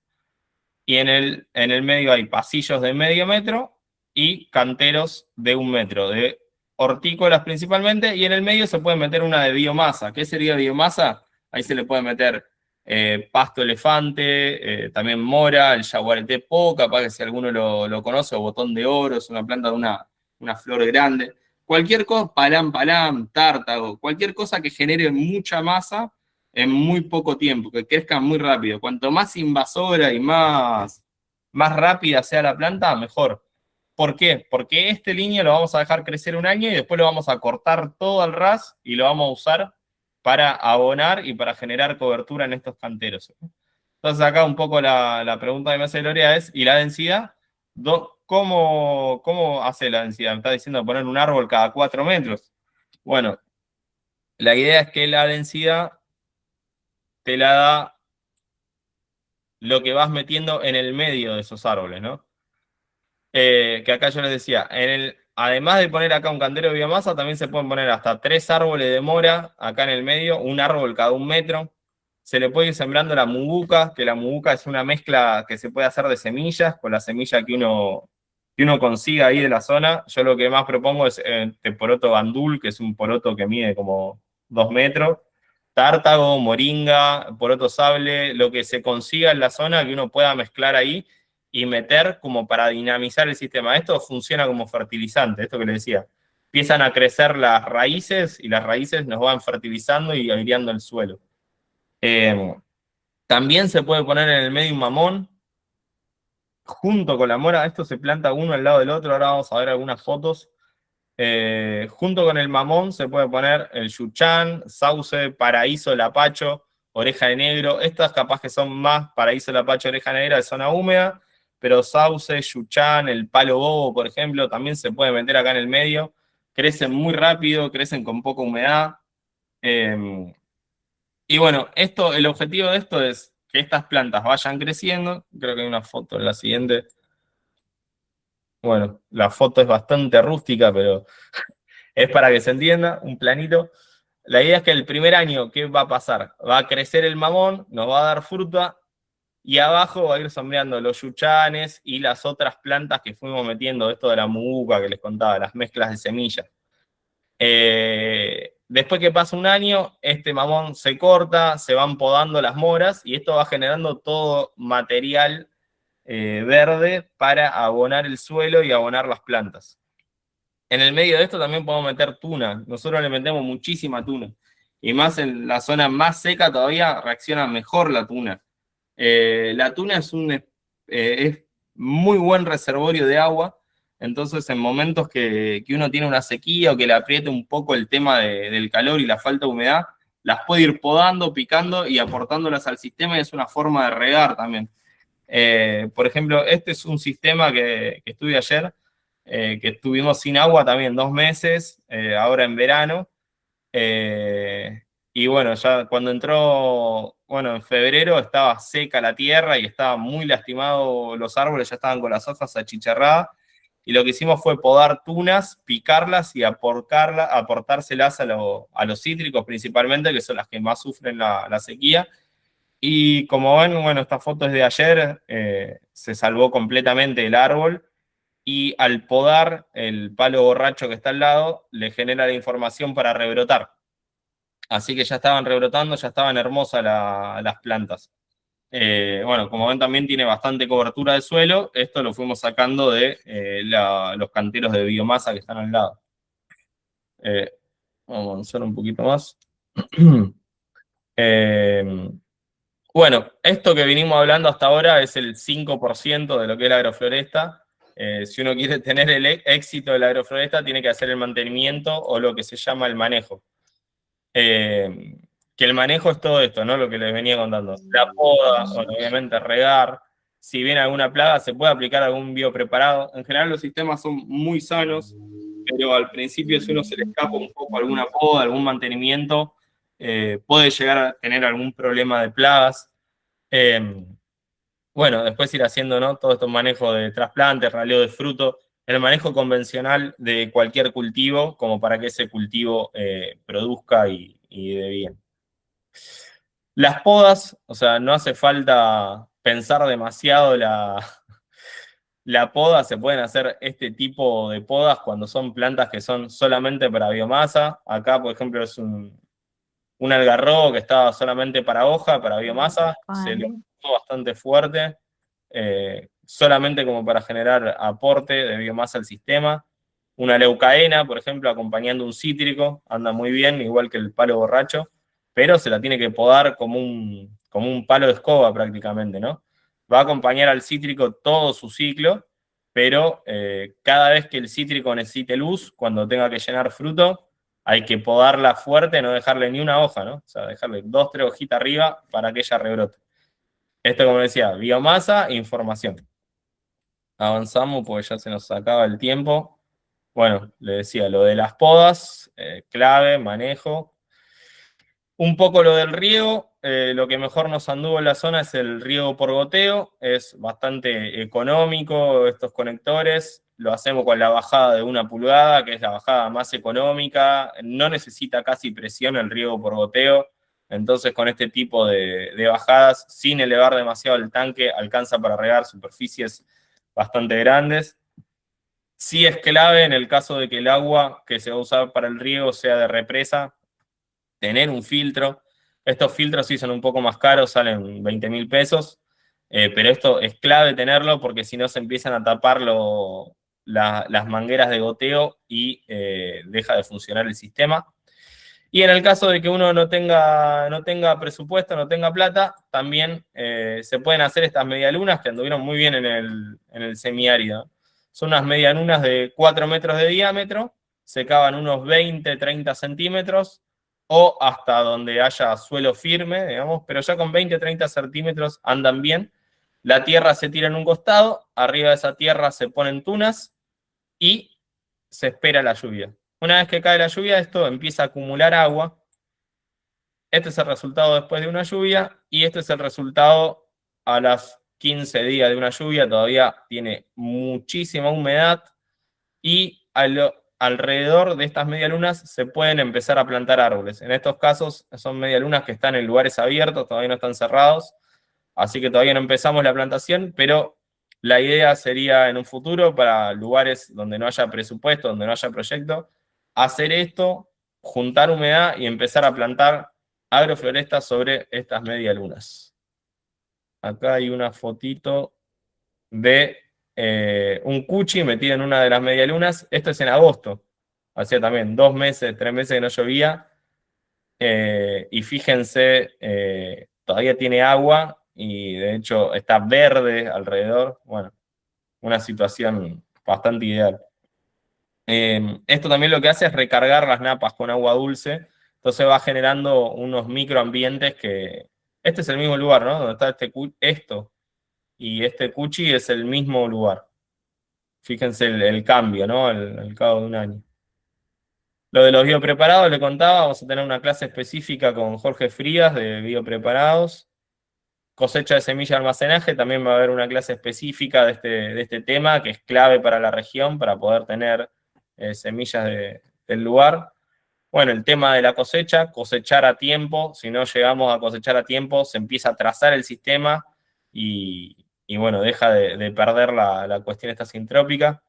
y en el medio hay pasillos de medio metro y canteros de 1 metro, de hortícolas principalmente, y en el medio se puede meter una de biomasa. ¿Qué sería biomasa? Ahí se le puede meter pasto elefante, también mora, el yaguaretepo, capaz que si alguno lo conoce, o botón de oro, es una planta de una flor grande. Cualquier cosa, palam palam, tártago, cualquier cosa que genere mucha masa en muy poco tiempo, que crezca muy rápido. Cuanto más invasora y más rápida sea la planta, mejor. ¿Por qué? Porque este línea lo vamos a dejar crecer 1 año y después lo vamos a cortar todo al ras y lo vamos a usar para abonar y para generar cobertura en estos canteros. Entonces acá un poco la pregunta que me hace Gloria es, ¿y la densidad? ¿Cómo hace la densidad? Me está diciendo poner un árbol cada 4 metros. Bueno, la idea es que la densidad te la da lo que vas metiendo en el medio de esos árboles, ¿no? Que acá yo les decía, además de poner acá un cantero de biomasa, también se pueden poner hasta 3 árboles de mora acá en el medio, un árbol cada 1 metro. Se le puede ir sembrando la mubuca, que la mubuca es una mezcla que se puede hacer de semillas, con la semilla que uno consiga ahí de la zona. Yo lo que más propongo es este poroto bandul, que es un poroto que mide como 2 metros. Tártago, moringa, poroto sable, lo que se consiga en la zona que uno pueda mezclar ahí y meter como para dinamizar el sistema. Esto funciona como fertilizante, esto que les decía. Empiezan a crecer las raíces y las raíces nos van fertilizando y aireando el suelo. También se puede poner en el medio un mamón junto con la mora. Esto se planta uno al lado del otro. Ahora vamos a ver algunas fotos. Junto con el mamón se puede poner el yuchán, sauce, paraíso, lapacho, oreja de negro. Estas capaz que son más paraíso, lapacho, oreja negra de zona húmeda, pero sauce, yuchán, el palo bobo, por ejemplo, también se puede meter acá en el medio. Crecen muy rápido, crecen con poca humedad. Y bueno, el objetivo de esto es que estas plantas vayan creciendo. Creo que hay una foto en la siguiente. Bueno, la foto es bastante rústica, pero es para que se entienda, un planito. La idea es que el primer año, ¿qué va a pasar? Va a crecer el mamón, nos va a dar fruta, y abajo va a ir sombreando los yuchanes y las otras plantas que fuimos metiendo, esto de la mubuca que les contaba, las mezclas de semillas. Después que pasa 1 año, este mamón se corta, se van podando las moras, y esto va generando todo material verde para abonar el suelo y abonar las plantas. En el medio de esto también podemos meter tuna. Nosotros le metemos muchísima tuna. Y más en la zona más seca todavía reacciona mejor la tuna. La tuna es muy buen reservorio de agua. Entonces en momentos que uno tiene una sequía o que le apriete un poco el tema del calor y la falta de humedad, las puede ir podando, picando y aportándolas al sistema, y es una forma de regar también. Por ejemplo, este es un sistema que estuve ayer, que estuvimos sin agua también 2 meses, ahora en verano. Y bueno, ya cuando entró, bueno, en febrero estaba seca la tierra y estaba muy lastimado los árboles, ya estaban con las hojas achicharradas. Y lo que hicimos fue podar tunas, picarlas y aportárselas a los cítricos principalmente, que son las que más sufren la sequía. Y como ven, bueno, esta foto es de ayer, se salvó completamente el árbol, y al podar el palo borracho que está al lado, le genera la información para rebrotar. Así que ya estaban rebrotando, ya estaban hermosas las plantas. Bueno, como ven también tiene bastante cobertura de suelo. Esto lo fuimos sacando de los canteros de biomasa que están al lado. Eh, Vamos a avanzar un poquito más. Eh, bueno, esto que vinimos hablando hasta ahora es el 5% de lo que es la agrofloresta. Si uno quiere tener el éxito de la agrofloresta, tiene que hacer el mantenimiento o lo que se llama el manejo. Que el manejo es todo esto, ¿no? Lo que les venía contando. La poda, bueno, obviamente regar. Si viene alguna plaga, se puede aplicar algún biopreparado. En general los sistemas son muy sanos, pero al principio si uno se le escapa un poco alguna poda, algún mantenimiento, puede llegar a tener algún problema de plagas. Eh, bueno, después ir haciendo, ¿no? Todo estos manejos de trasplantes, raleo de fruto, el manejo convencional de cualquier cultivo, como para que ese cultivo produzca y dé bien. Las podas, o sea, no hace falta pensar demasiado la poda, se pueden hacer este tipo de podas cuando son plantas que son solamente para biomasa. Acá, por ejemplo, es un algarrobo que estaba solamente para hoja, para biomasa, se lo puso bastante fuerte, solamente como para generar aporte de biomasa al sistema. Una leucaena, por ejemplo, acompañando un cítrico, anda muy bien, igual que el palo borracho, pero se la tiene que podar como un palo de escoba prácticamente, ¿no? Va a acompañar al cítrico todo su ciclo, pero cada vez que el cítrico necesite luz, cuando tenga que llenar fruto, hay que podarla fuerte, no dejarle ni una hoja, ¿no? O sea, dejarle 2, 3 hojitas arriba para que ella rebrote. Esto, como decía, biomasa e información. Avanzamos porque ya se nos acaba el tiempo. Bueno, le decía, lo de las podas, clave, manejo. Un poco lo del riego, lo que mejor nos anduvo en la zona es el riego por goteo, es bastante económico estos conectores, lo hacemos con la bajada de 1 pulgada, que es la bajada más económica, no necesita casi presión el riego por goteo, entonces con este tipo de bajadas, sin elevar demasiado el tanque, alcanza para regar superficies bastante grandes. Sí es clave en el caso de que el agua que se va a usar para el riego sea de represa, tener un filtro. Estos filtros sí son un poco más caros, salen 20.000 pesos, pero esto es clave tenerlo porque si no se empiezan a tapar las mangueras de goteo y deja de funcionar el sistema. Y en el caso de que uno no tenga presupuesto, no tenga plata, también se pueden hacer estas medialunas que anduvieron muy bien en el semiárido. Son unas medialunas de 4 metros de diámetro, se cavan unos 20, 30 centímetros, o hasta donde haya suelo firme, digamos, pero ya con 20, 30 centímetros andan bien. La tierra se tira en un costado, arriba de esa tierra se ponen tunas y se espera la lluvia. Una vez que cae la lluvia, esto empieza a acumular agua. Este es el resultado después de una lluvia y este es el resultado a las 15 días de una lluvia. Todavía tiene muchísima humedad y alrededor de estas medialunas se pueden empezar a plantar árboles. En estos casos son medialunas que están en lugares abiertos, todavía no están cerrados, así que todavía no empezamos la plantación, pero la idea sería en un futuro, para lugares donde no haya presupuesto, donde no haya proyecto, hacer esto, juntar humedad y empezar a plantar agroflorestas sobre estas medialunas. Acá hay una fotito de un cuchi metido en una de las medialunas. Esto es en agosto. Hacía también 2 meses, 3 meses que no llovía. Y fíjense, todavía tiene agua y de hecho está verde alrededor. Bueno, una situación bastante ideal. Esto también lo que hace es recargar las napas con agua dulce. Entonces va generando unos microambientes que... Este es el mismo lugar, ¿no? Donde está esto. Y este cuchi es el mismo lugar. Fíjense el cambio, ¿no? Al cabo de un año. Lo de los biopreparados le contaba, vamos a tener una clase específica con Jorge Frías de biopreparados. Cosecha de semilla de almacenaje, también va a haber una clase específica de este tema, que es clave para la región, para poder tener semillas del lugar. Bueno, el tema de la cosecha, cosechar a tiempo, si no llegamos a cosechar a tiempo, se empieza a trazar el sistema y bueno, deja de perder la cuestión esta sintrópica.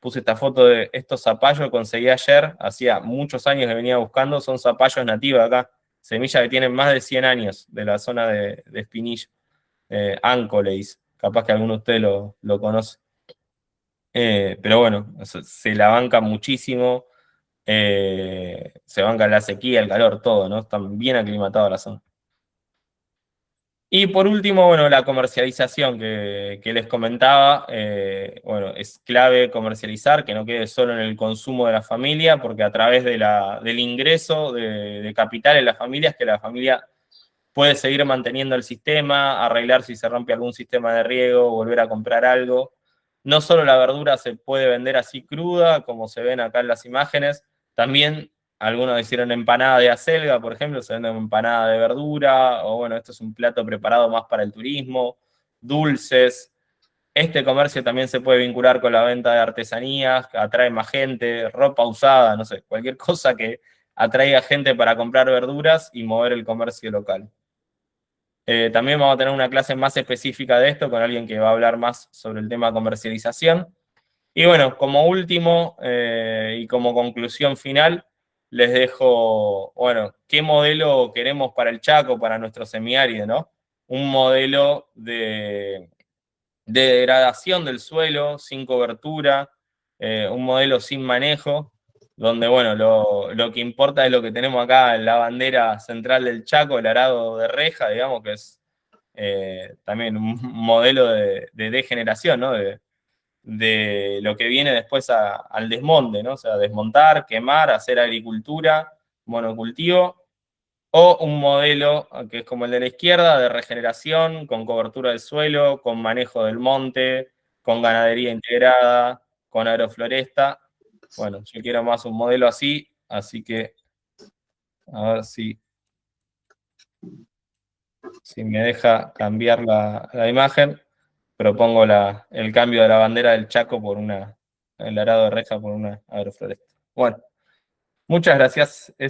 Puse esta foto de estos zapallos que conseguí ayer, hacía muchos años que venía buscando, son zapallos nativos acá, semillas que tienen más de 100 años de la zona de Espinillo, Anco le dice, capaz que alguno de ustedes lo conoce. Pero bueno, se la banca muchísimo, Se banca la sequía, el calor, todo, ¿no? Están bien aclimatados la zona. Y por último, bueno, la comercialización que les comentaba, bueno, es clave comercializar, que no quede solo en el consumo de la familia, porque a través del ingreso de capital en las familias, que la familia puede seguir manteniendo el sistema, arreglar si se rompe algún sistema de riego, volver a comprar algo. No solo la verdura se puede vender así cruda, como se ven acá en las imágenes, también algunos hicieron empanada de acelga, por ejemplo, se vende empanada de verdura, o bueno, esto es un plato preparado más para el turismo, dulces. Este comercio también se puede vincular con la venta de artesanías, que atrae más gente, ropa usada, no sé, cualquier cosa que atraiga gente para comprar verduras y mover el comercio local. También vamos a tener una clase más específica de esto con alguien que va a hablar más sobre el tema comercialización. Y bueno, como último y como conclusión final, les dejo, bueno, qué modelo queremos para el Chaco, para nuestro semiárido, ¿no? Un modelo de degradación del suelo, sin cobertura, un modelo sin manejo, donde, bueno, lo que importa es lo que tenemos acá en la bandera central del Chaco, el arado de reja, digamos, que es también un modelo de degeneración, ¿no? De lo que viene después al desmonte, ¿no? O sea, desmontar, quemar, hacer agricultura, monocultivo, o un modelo que es como el de la izquierda, de regeneración, con cobertura del suelo, con manejo del monte, con ganadería integrada, con agrofloresta. Bueno, yo quiero más un modelo así que a ver si me deja cambiar la imagen. Propongo el cambio de la bandera del Chaco por el arado de reja por una agrofloresta. Bueno, muchas gracias.